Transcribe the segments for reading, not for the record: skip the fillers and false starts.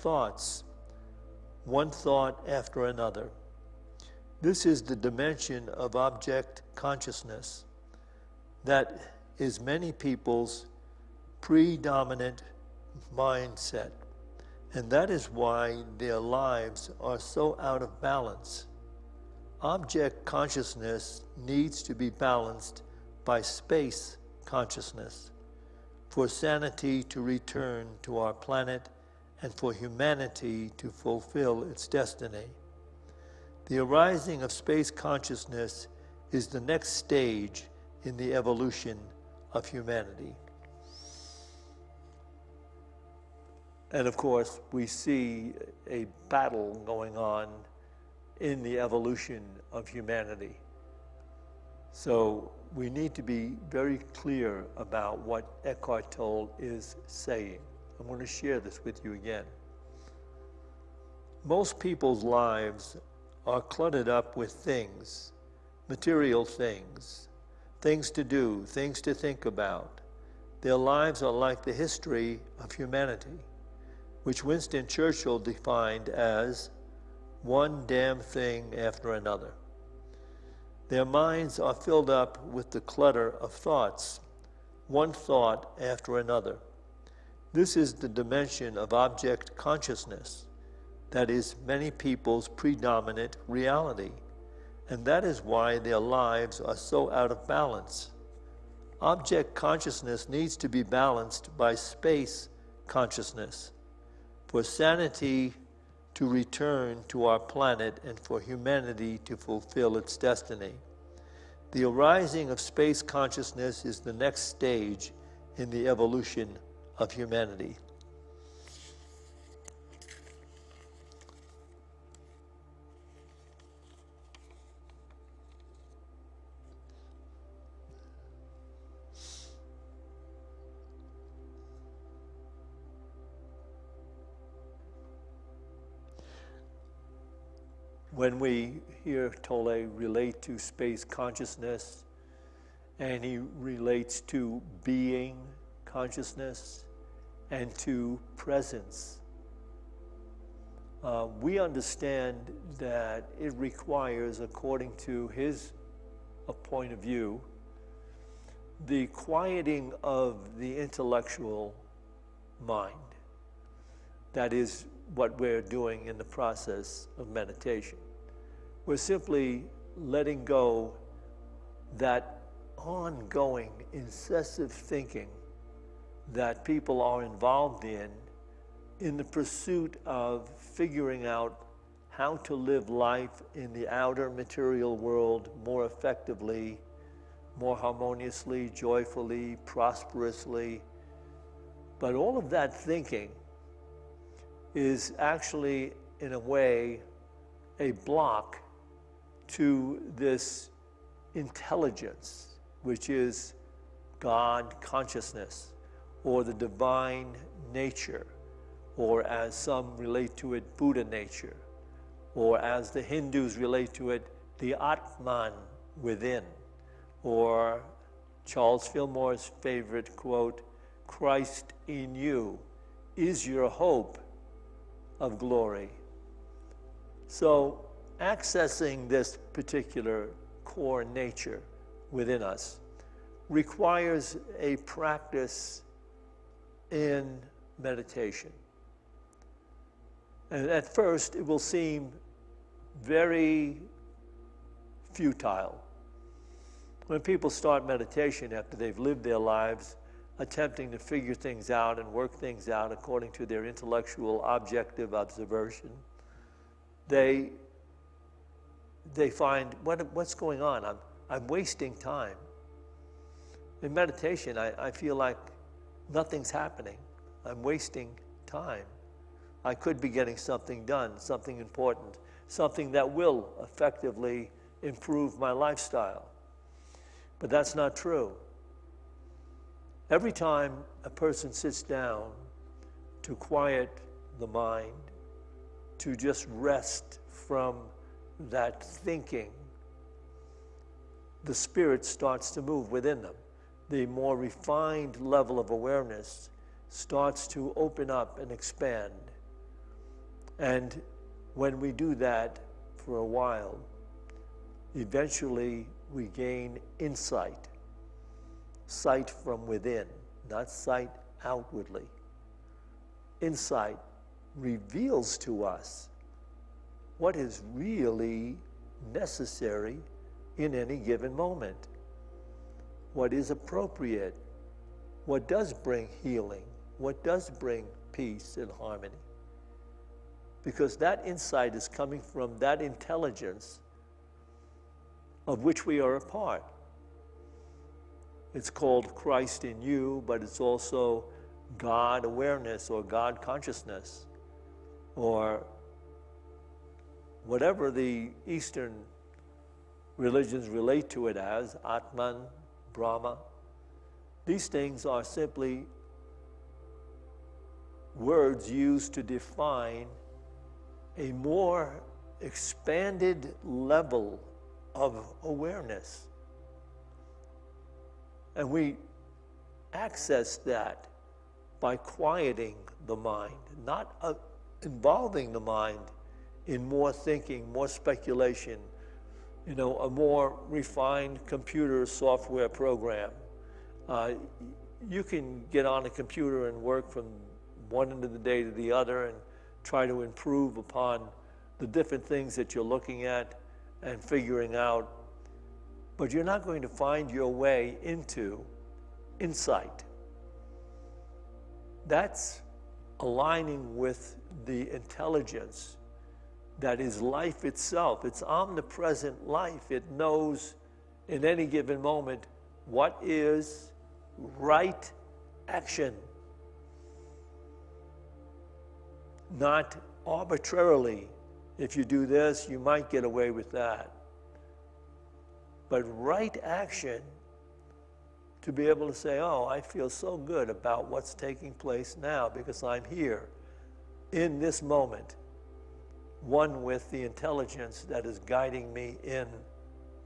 thoughts, one thought after another. This is the dimension of object consciousness that is many people's predominant mindset, and that is why their lives are so out of balance. Object consciousness needs to be balanced by space consciousness for sanity to return to our planet and for humanity to fulfill its destiny. The arising of space consciousness is the next stage in the evolution of humanity. And of course, we see a battle going on in the evolution of humanity. So we need to be very clear about what Eckhart Tolle is saying. I'm going to share this with you again. Most people's lives are cluttered up with things, material things, things to do, things to think about. Their lives are like the history of humanity, which Winston Churchill defined as one damn thing after another. Their minds are filled up with the clutter of thoughts, one thought after another. This is the dimension of object consciousness that is many people's predominant reality, and that is why their lives are so out of balance. Object consciousness needs to be balanced by space consciousness for sanity to return to our planet and for humanity to fulfill its destiny. The arising of space consciousness is the next stage in the evolution of humanity. When we hear Tolle relate to space consciousness, and he relates to being consciousness and to presence, we understand that it requires, according to his point of view, the quieting of the intellectual mind. That is what we're doing in the process of meditation. We're simply letting go that ongoing, incessant thinking that people are involved in the pursuit of figuring out how to live life in the outer material world more effectively, more harmoniously, joyfully, prosperously. But all of that thinking is actually, in a way, a block to this intelligence, which is God consciousness, or the divine nature, or as some relate to it, Buddha nature, or as the Hindus relate to it, the Atman within, or Charles Fillmore's favorite quote, Christ in you is your hope of glory. So accessing this particular core nature within us requires a practice in meditation. And at first it will seem very futile. When people start meditation after they've lived their lives attempting to figure things out and work things out according to their intellectual objective observation, they find, what's going on? I'm wasting time. In meditation, I feel like nothing's happening. I'm wasting time. I could be getting something done, something important, something that will effectively improve my lifestyle. But that's not true. Every time a person sits down to quiet the mind, to just rest from that thinking, the spirit starts to move within them. The more refined level of awareness starts to open up and expand. And when we do that for a while, eventually we gain insight. Sight from within, not sight outwardly. Insight reveals to us what is really necessary in any given moment, what is appropriate, what does bring healing, what does bring peace and harmony. Because that insight is coming from that intelligence of which we are a part. It's called Christ in you, but it's also God awareness or God consciousness, or whatever the Eastern religions relate to it as, Atman, Brahma. These things are simply words used to define a more expanded level of awareness. And we access that by quieting the mind, not involving the mind in more thinking, more speculation, a more refined computer software program. You can get on a computer and work from one end of the day to the other and try to improve upon the different things that you're looking at and figuring out, but you're not going to find your way into insight. That's aligning with the intelligence that is life itself. It's omnipresent life. It knows in any given moment what is right action. Not arbitrarily, if you do this, you might get away with that. But right action, to be able to say, oh, I feel so good about what's taking place now because I'm here in this moment, one with the intelligence that is guiding me in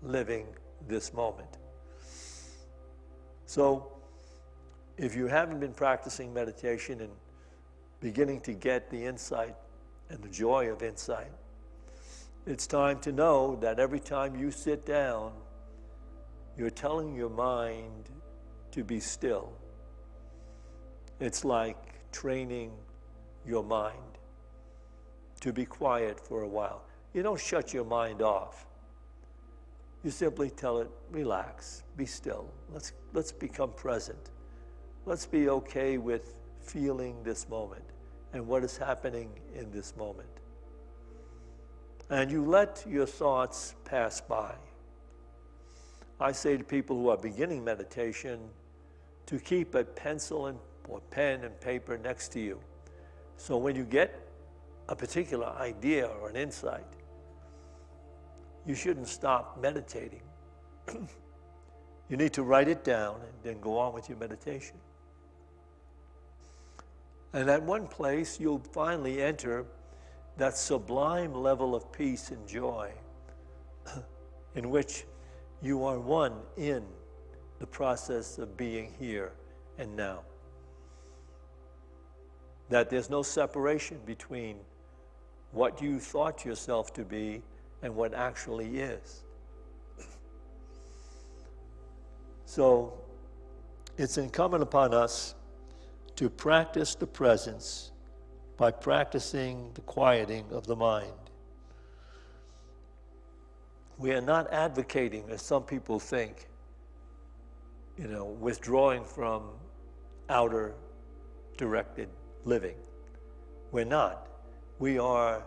living this moment. So, if you haven't been practicing meditation and beginning to get the insight and the joy of insight, it's time to know that every time you sit down, you're telling your mind to be still. It's like training your mind to be quiet for a while. You don't shut your mind off. You simply tell it, relax, be still. Let's become present. Let's be okay with feeling this moment and what is happening in this moment. And you let your thoughts pass by. I say to people who are beginning meditation to keep a pencil or pen and paper next to you. So when you get a particular idea or an insight, you shouldn't stop meditating. You need to write it down and then go on with your meditation. And at one place, you'll finally enter that sublime level of peace and joy in which you are one in the process of being here and now. That there's no separation between what you thought yourself to be and what actually is. So it's incumbent upon us to practice the presence by practicing the quieting of the mind. We are not advocating, as some people think, withdrawing from outer directed living. We're not. We are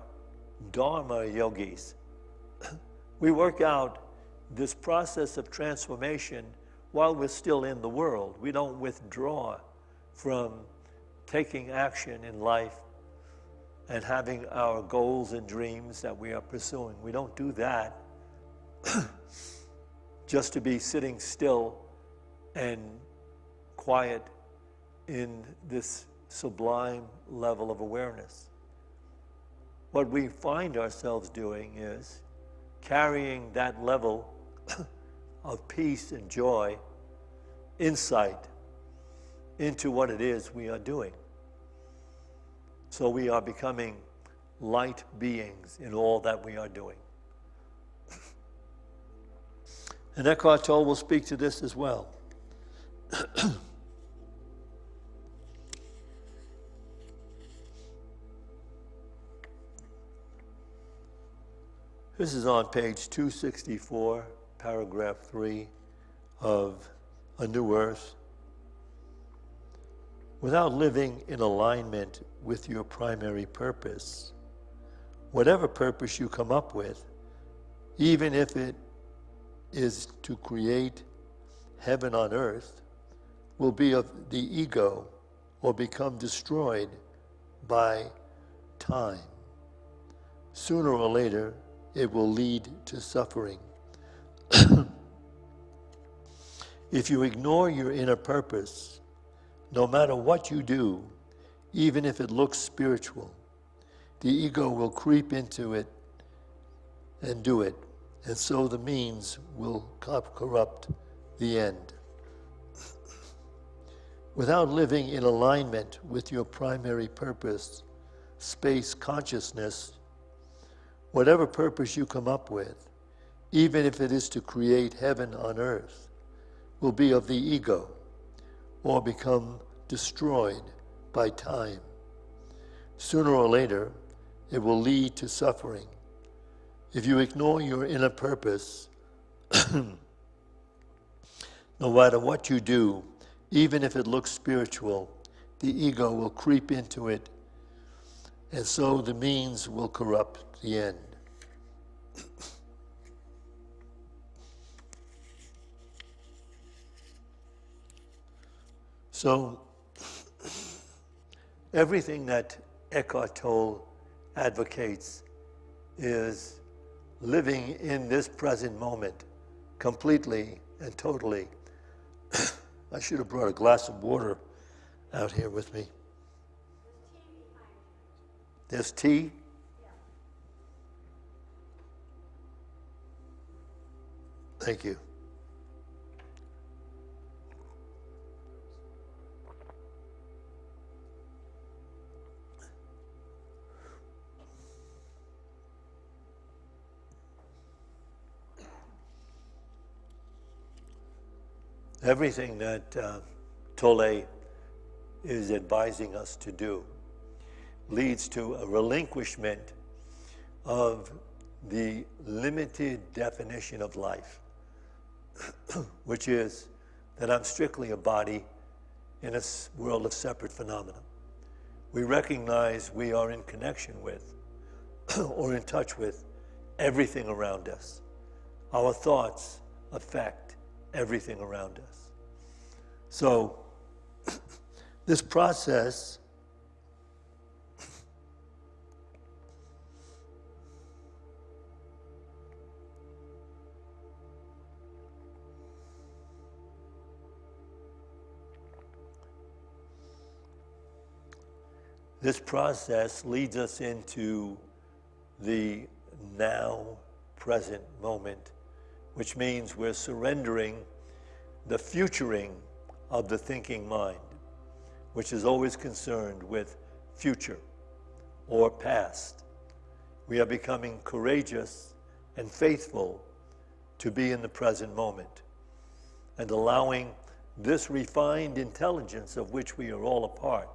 Dharma yogis. We work out this process of transformation while we're still in the world. We don't withdraw from taking action in life and having our goals and dreams that we are pursuing. We don't do that just to be sitting still and quiet in this sublime level of awareness. What we find ourselves doing is carrying that level of peace and joy, insight, into what it is we are doing. So we are becoming light beings in all that we are doing. And Eckhart Tolle will speak to this as well. This is on page 264, paragraph 3 of A New Earth. Without living in alignment with your primary purpose, whatever purpose you come up with, even if it is to create heaven on earth, will be of the ego or become destroyed by time. Sooner or later, it will lead to suffering. If you ignore your inner purpose, no matter what you do, even if it looks spiritual, the ego will creep into it and do it, and so the means will corrupt the end. Without living in alignment with your primary purpose, space consciousness, whatever purpose you come up with, even if it is to create heaven on earth, will be of the ego or become destroyed by time. Sooner or later, it will lead to suffering. If you ignore your inner purpose, no matter what you do, even if it looks spiritual, the ego will creep into it, and so the means will corrupt the end. So, everything that Eckhart Tolle advocates is living in this present moment completely and totally. I should have brought a glass of water out here with me. There's tea? Thank you. Everything that Tolle is advising us to do leads to a relinquishment of the limited definition of life, which is that I'm strictly a body in a world of separate phenomena. We recognize we are in connection with or in touch with everything around us. Our thoughts affect everything around us. So, this process leads us into the now present moment, which means we're surrendering the futuring of the thinking mind, which is always concerned with future or past. We are becoming courageous and faithful to be in the present moment and allowing this refined intelligence of which we are all a part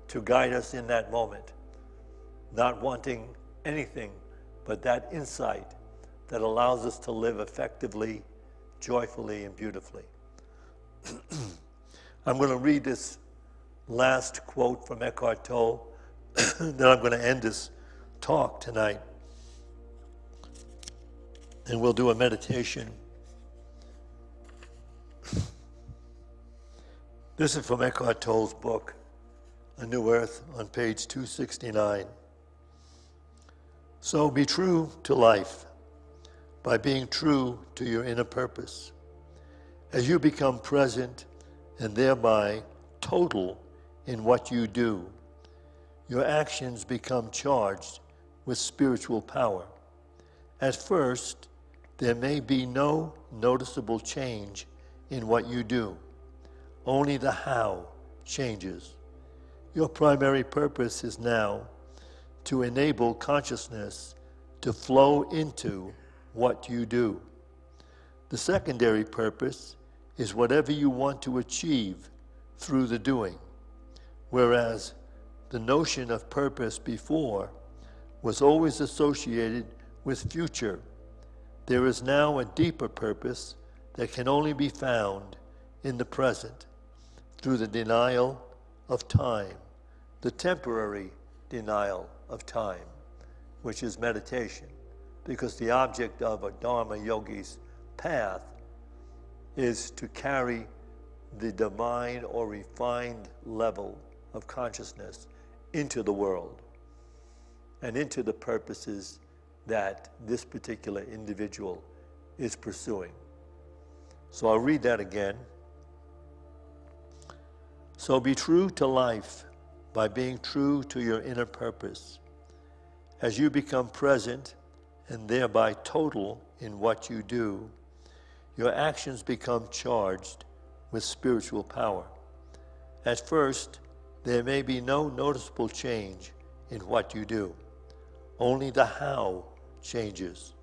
to guide us in that moment, not wanting anything but that insight that allows us to live effectively, joyfully, and beautifully. I'm going to read this last quote from Eckhart Tolle, then I'm going to end this talk tonight. And we'll do a meditation. This is from Eckhart Tolle's book, A New Earth, on page 269. So be true to life by being true to your inner purpose. As you become present and thereby total in what you do, your actions become charged with spiritual power. At first, there may be no noticeable change in what you do. Only the how changes. Your primary purpose is now to enable consciousness to flow into what you do. The secondary purpose is whatever you want to achieve through the doing, whereas the notion of purpose before was always associated with future. There is now a deeper purpose that can only be found in the present through the denial of time, the temporary denial of time, which is meditation, because the object of a Dharma yogi's path is to carry the divine or refined level of consciousness into the world and into the purposes that this particular individual is pursuing. So I'll read that again. So be true to life by being true to your inner purpose. As you become present and thereby total in what you do, your actions become charged with spiritual power. At first, there may be no noticeable change in what you do. Only the how changes.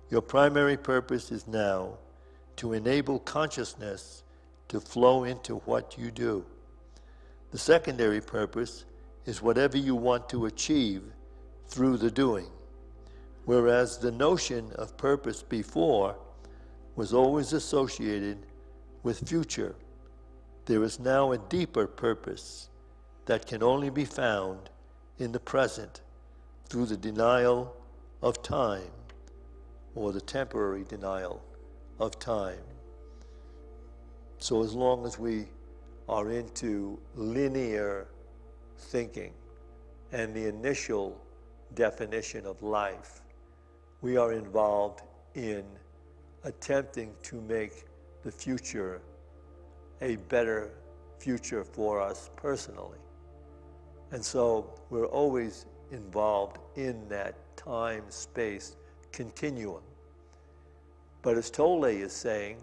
Your primary purpose is now to enable consciousness to flow into what you do. The secondary purpose is whatever you want to achieve through the doing, whereas the notion of purpose before was always associated with future. There is now a deeper purpose that can only be found in the present through the denial of time, or the temporary denial of time. So as long as we are into linear thinking and the initial definition of life, we are involved in attempting to make the future a better future for us personally. And so we're always involved in that time-space continuum. But as Tolle is saying,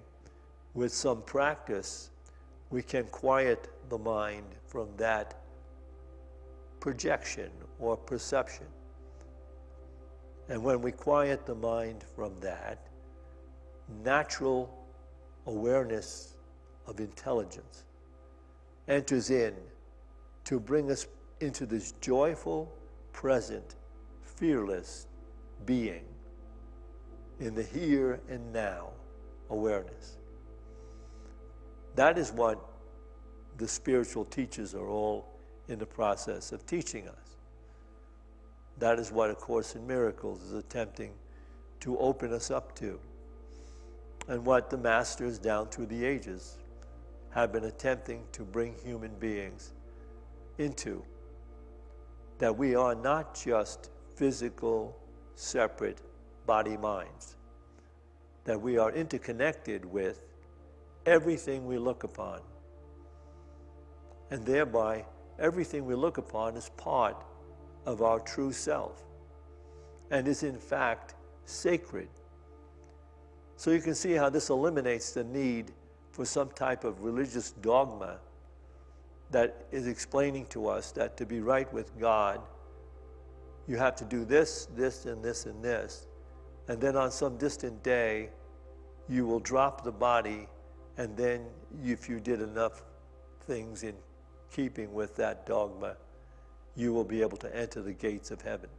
with some practice, we can quiet the mind from that projection or perception. And when we quiet the mind from that, natural awareness of intelligence enters in to bring us into this joyful, present, fearless being in the here and now awareness. That is what the spiritual teachers are all in the process of teaching us. That is what A Course in Miracles is attempting to open us up to, and what the masters down through the ages have been attempting to bring human beings into. That we are not just physical, separate body-minds. That we are interconnected with everything we look upon. And thereby, everything we look upon is part of our true self and is in fact sacred. So you can see how this eliminates the need for some type of religious dogma that is explaining to us that to be right with God, you have to do this, this, and this, and this. And then on some distant day, you will drop the body, and then if you did enough things in keeping with that dogma, you will be able to enter the gates of heaven.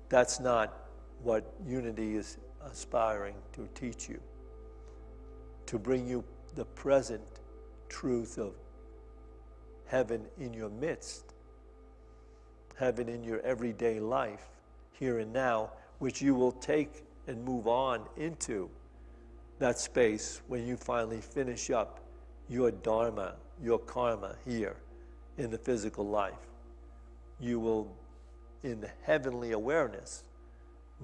That's not what Unity is aspiring to teach you. To bring you the present truth of heaven in your midst, heaven in your everyday life, here and now, which you will take and move on into that space when you finally finish up your dharma, your karma here in the physical life. You will, in the heavenly awareness,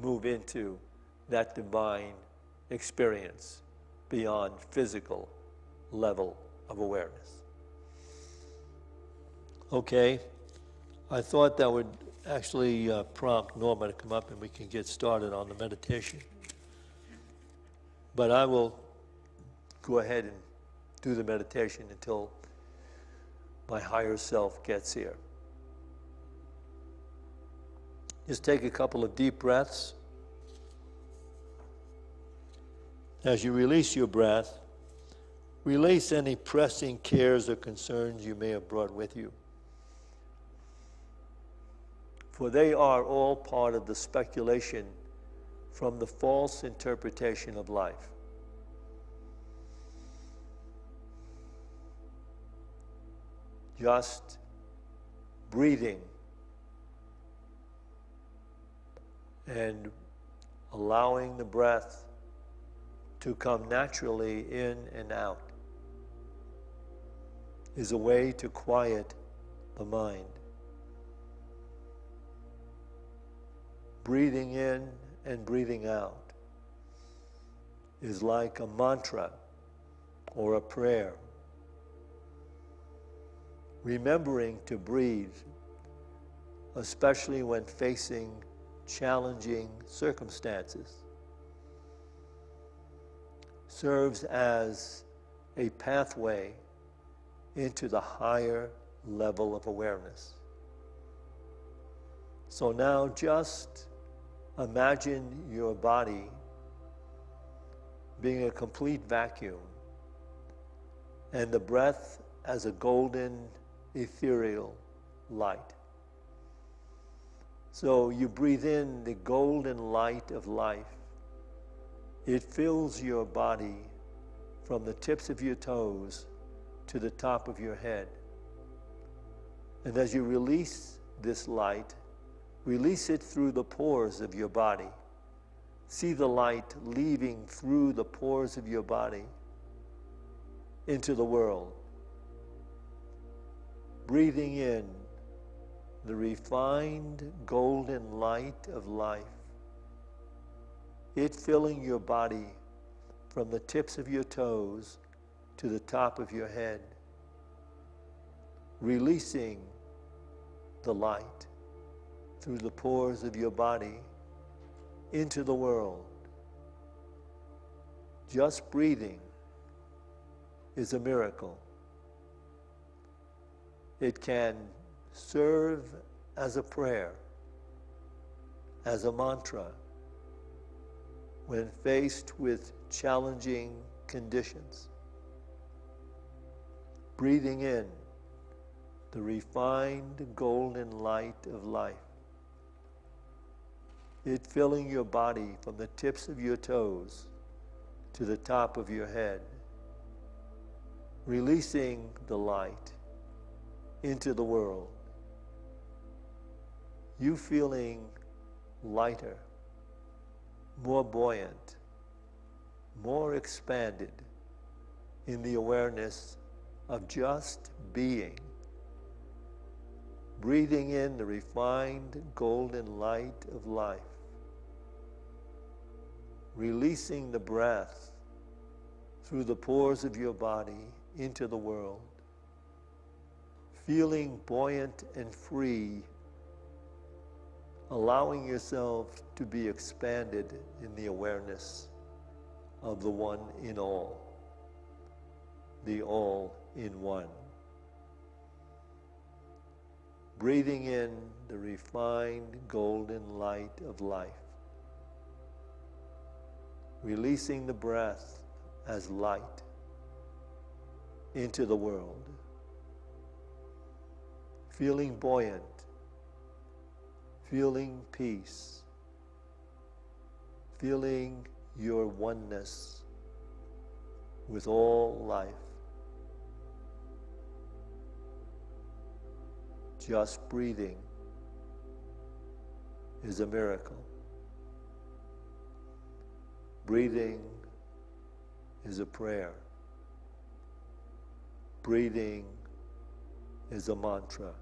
move into that divine experience beyond physical level of awareness. Okay, I thought that would actually prompt Norma to come up and we can get started on the meditation. But I will go ahead and do the meditation until my higher self gets here. Just take a couple of deep breaths. As you release your breath, release any pressing cares or concerns you may have brought with you. For they are all part of the speculation from the false interpretation of life. Just breathing and allowing the breath to come naturally in and out is a way to quiet the mind. Breathing in and breathing out is like a mantra or a prayer. Remembering to breathe, especially when facing challenging circumstances, serves as a pathway into the higher level of awareness. So now just imagine your body being a complete vacuum and the breath as a golden ethereal light. So you breathe in the golden light of life. It fills your body from the tips of your toes to the top of your head. And as you release this light, release it through the pores of your body. See the light leaving through the pores of your body into the world. Breathing in the refined golden light of life. It filling your body from the tips of your toes to the top of your head. Releasing the light through the pores of your body into the world. Just breathing is a miracle. It can serve as a prayer, as a mantra, when faced with challenging conditions. Breathing in the refined golden light of life. It filling your body from the tips of your toes to the top of your head. Releasing the light into the world. You feeling lighter, more buoyant, more expanded in the awareness of just being. Breathing in the refined golden light of life. Releasing the breath through the pores of your body into the world. Feeling buoyant and free, allowing yourself to be expanded in the awareness of the one in all, the all in one. Breathing in the refined golden light of life. Releasing the breath as light into the world. Feeling buoyant, feeling peace, feeling your oneness with all life. Just breathing is a miracle. Breathing is a prayer. Breathing is a mantra.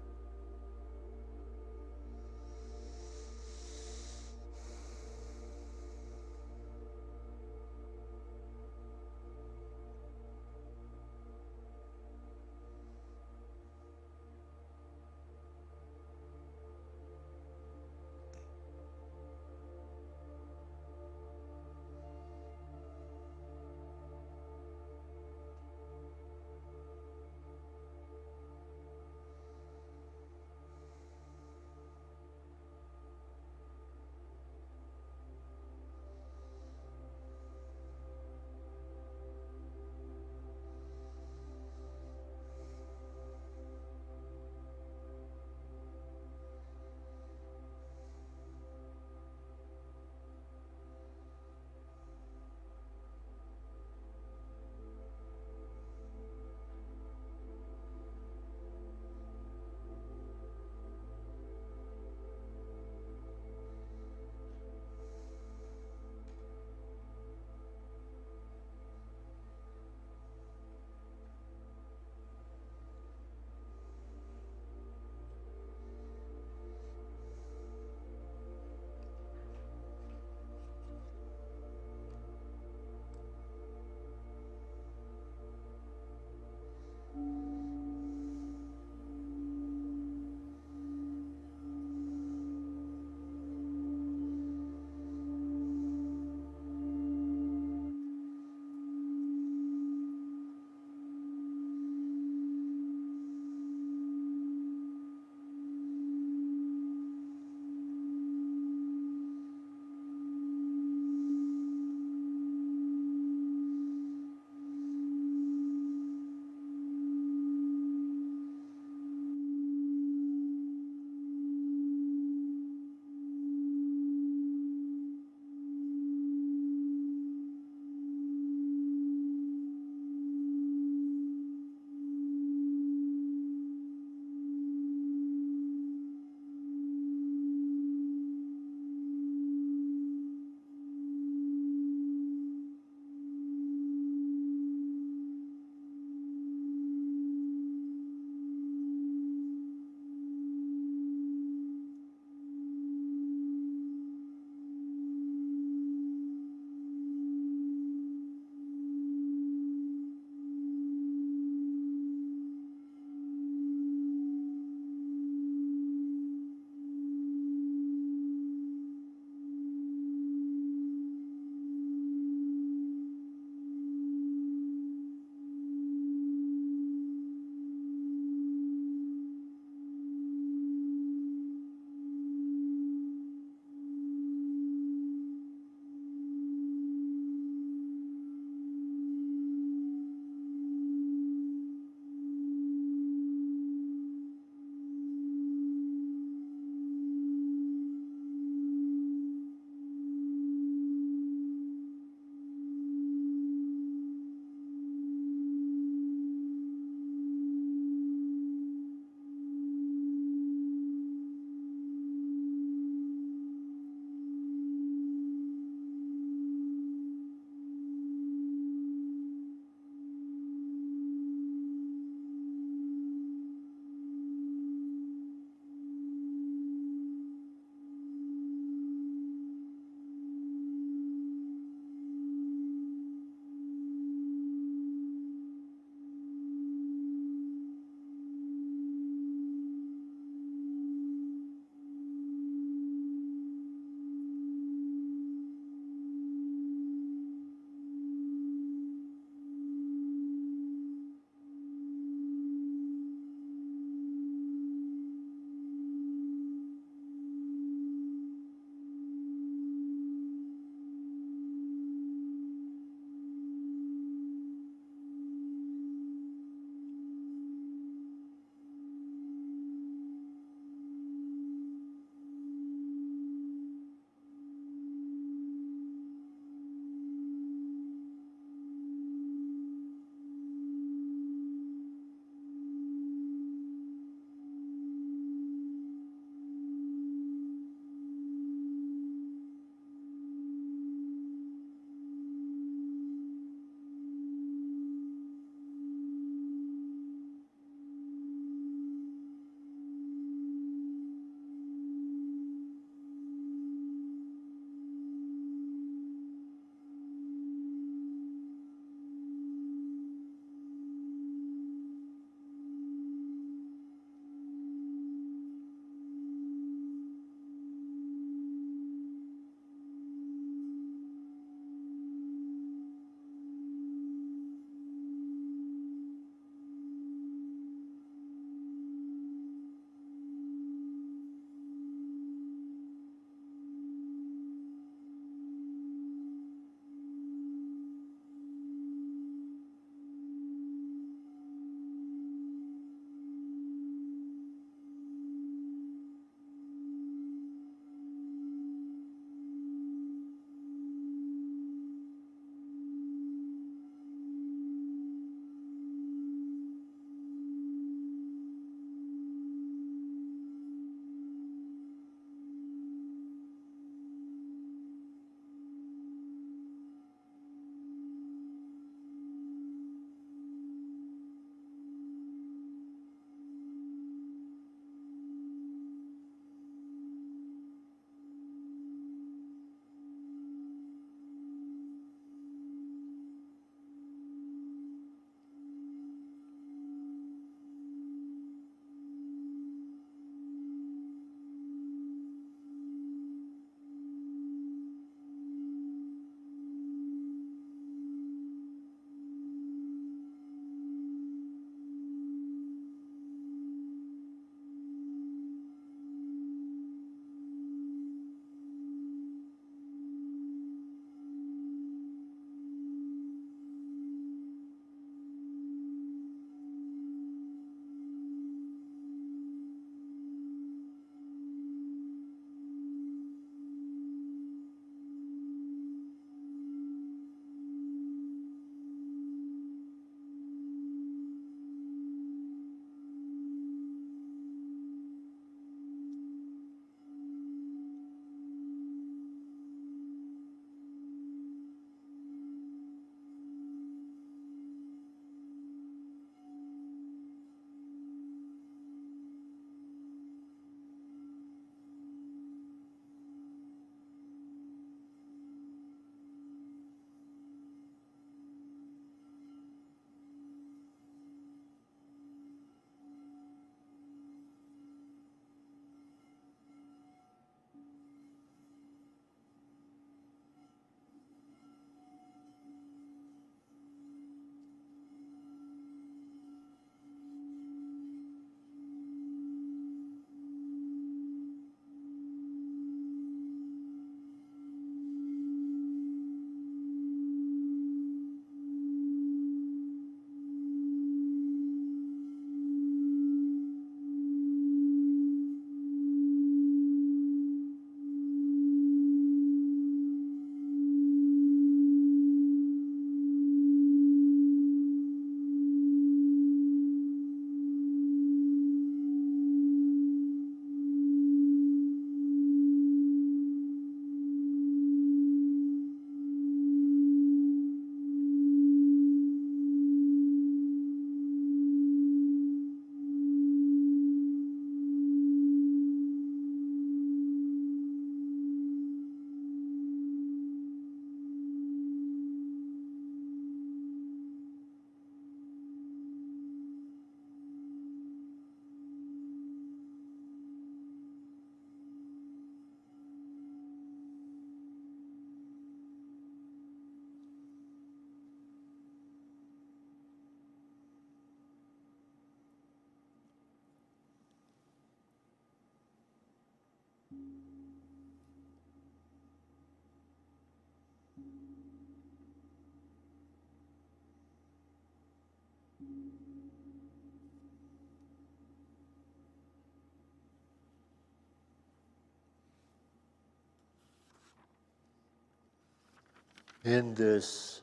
in this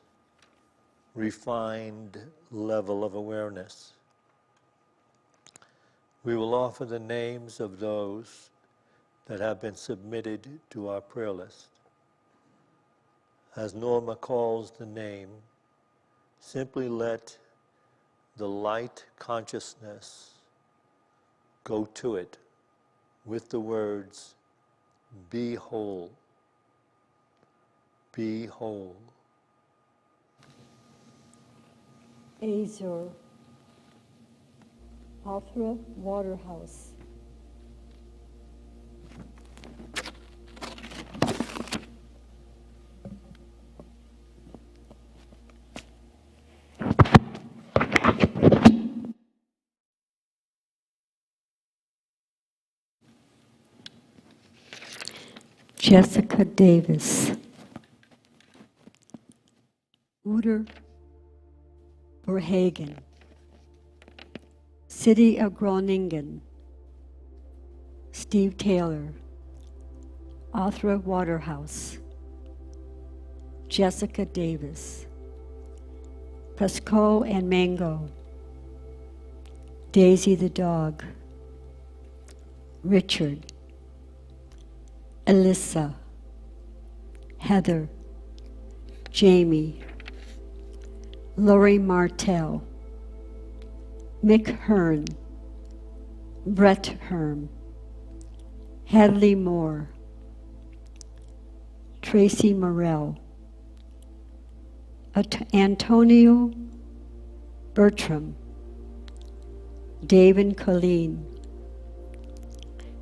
refined level of awareness, we will offer the names of those that have been submitted to our prayer list. As Norma calls the name, simply let the light consciousness go to it with the words, "Be whole, be whole." Azor, Althra Waterhouse. Jessica Davis. Uter Verhagen. City of Groningen. Steve Taylor. Althra Waterhouse. Jessica Davis. Pasco and Mango. Daisy the dog. Richard. Alyssa. Heather. Jamie. Lori Martell. Mick Hearn. Brett Herm. Hadley Moore. Tracy Morell. Antonio Bertram. Dave and Colleen.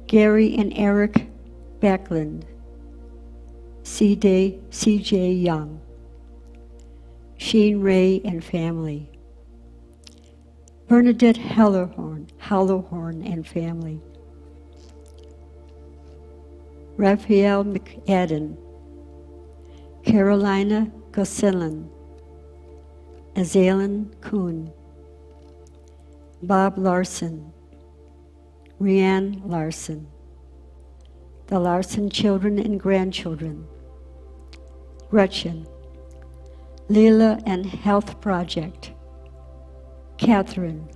Gary and Eric Backlund. C.J. Young. Sheen Ray and family. Bernadette Hallowhorn and family. Raphael McAdden. Carolina Gosselin. Azalin Kuhn. Bob Larson. Rianne Larson. The Larson children and grandchildren. Gretchen. Leela and Health Project. Catherine.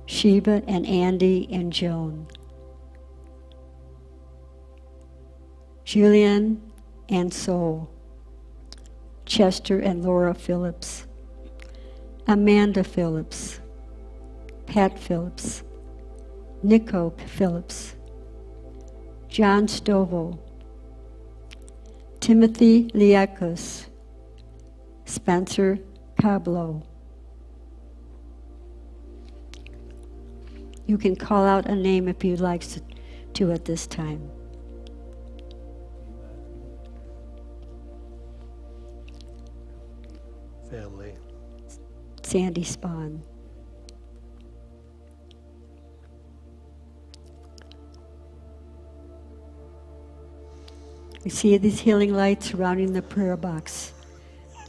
Sheba and Andy and Joan. Julian and Sol. Chester and Laura Phillips. Amanda Phillips. Pat Phillips. Nico Phillips. John Stovall. Timothy Liakos. Spencer Cablo. You can call out a name if you'd like to at this time. Family. Sandy Spahn. We see these healing lights surrounding the prayer box.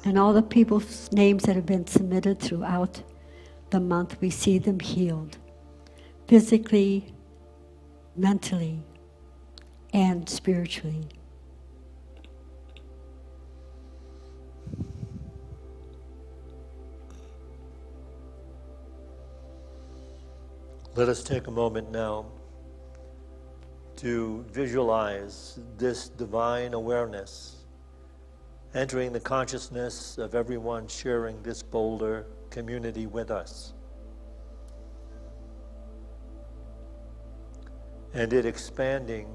And all the people's names that have been submitted throughout the month, we see them healed. Physically, mentally, and spiritually. Let us take a moment now to visualize this divine awareness entering the consciousness of everyone sharing this Boulder community with us. And it expanding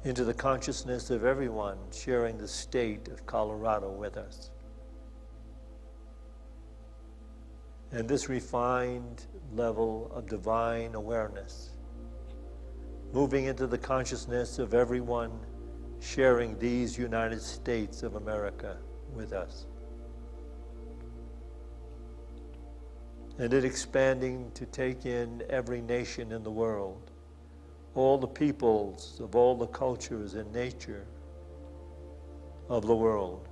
into the consciousness of everyone sharing the state of Colorado with us. And this refined level of divine awareness moving into the consciousness of everyone sharing these United States of America with us. And it expanding to take in every nation in the world, all the peoples of all the cultures and nature of the world.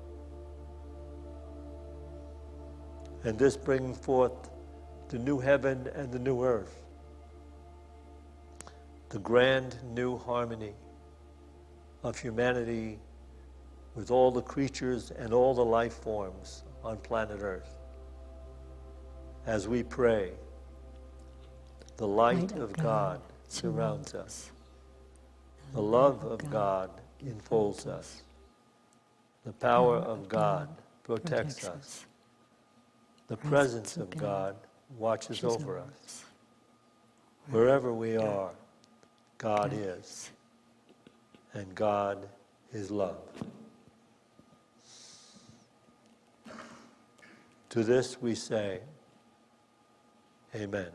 And this bringing forth the new heaven and the new earth, the grand new harmony of humanity with all the creatures and all the life forms on planet Earth. As we pray, the light of God surrounds us. The love of God enfolds us. The power of God protects us. The presence of God watches over us. Wherever we are, God is. And God is love. To this we say, Amen.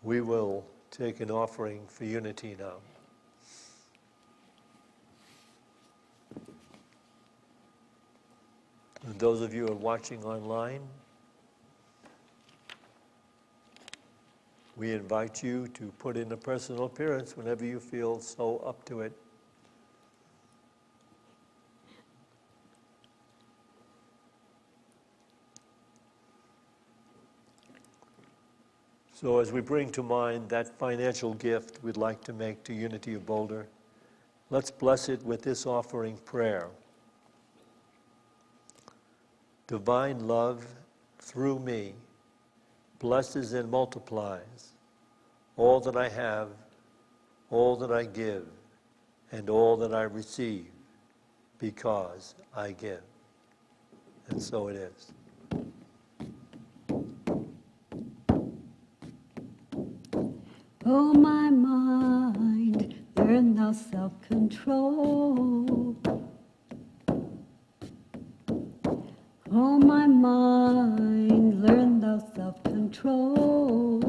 We will take an offering for unity now. And those of you who are watching online, we invite you to put in a personal appearance whenever you feel so up to it. So as we bring to mind that financial gift we'd like to make to Unity of Boulder, let's bless it with this offering prayer. Divine love, through me, blesses and multiplies all that I have, all that I give, and all that I receive, because I give. And so it is. Oh, my mind, learn thou self-control. Oh, my mind, learn thou self-control.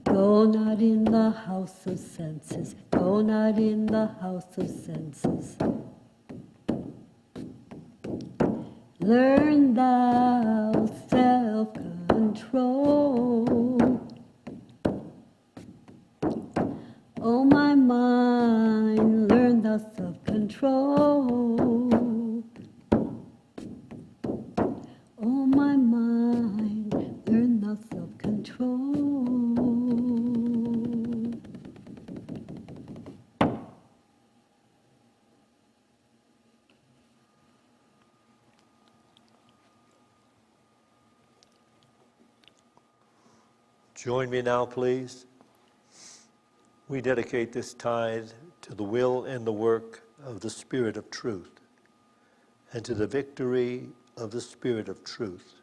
Go not in the house of senses, go not in the house of senses. Learn thou self-control. Oh, my mind, learn thou self-control. Oh, my mind, learn thou self-control. Join me now, please. We dedicate this tithe to the will and the work of the Spirit of truth, and to the victory of the Spirit of truth.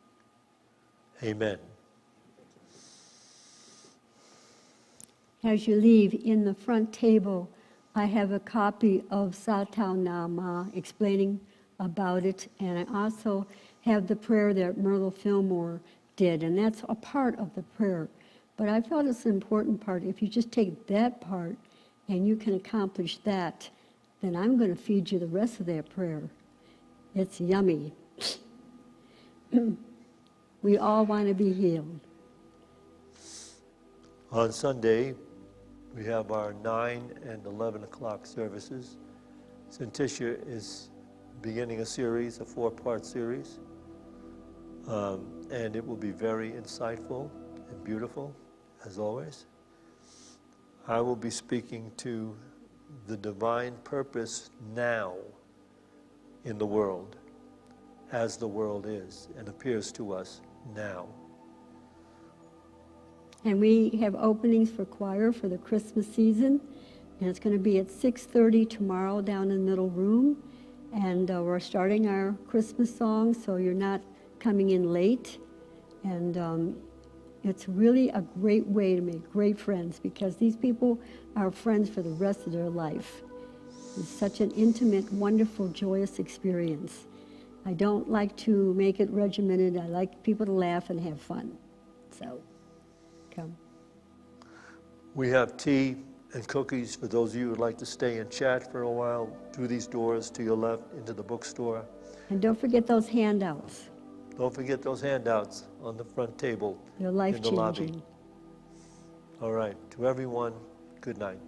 Amen. As you leave, in the front table, I have a copy of Satao Nama explaining about it, and I also have the prayer that Myrtle Fillmore did, and that's a part of the prayer. But I felt it's an important part. If you just take that part and you can accomplish that, then I'm going to feed you the rest of that prayer. It's yummy. We all want to be healed. On Sunday, we have our 9 and 11 o'clock services. Cinticia is beginning a series, a 4-part series, and it will be very insightful and beautiful, as always. I will be speaking to the divine purpose now in the world, as the world is and appears to us now. And we have openings for choir for the Christmas season, and it's going to be at 6:30 tomorrow down in the middle room. And we're starting our Christmas song, so you're not coming in late. And it's really a great way to make great friends, because these people are friends for the rest of their life. It's such an intimate, wonderful, joyous experience. I don't like to make it regimented. I like people to laugh and have fun. So, come. We have tea and cookies for those of you who would like to stay and chat for a while through these doors to your left into the bookstore. And don't forget those handouts. Don't forget those handouts on the front table They're in the lobby. life-changing. All right. To everyone, good night.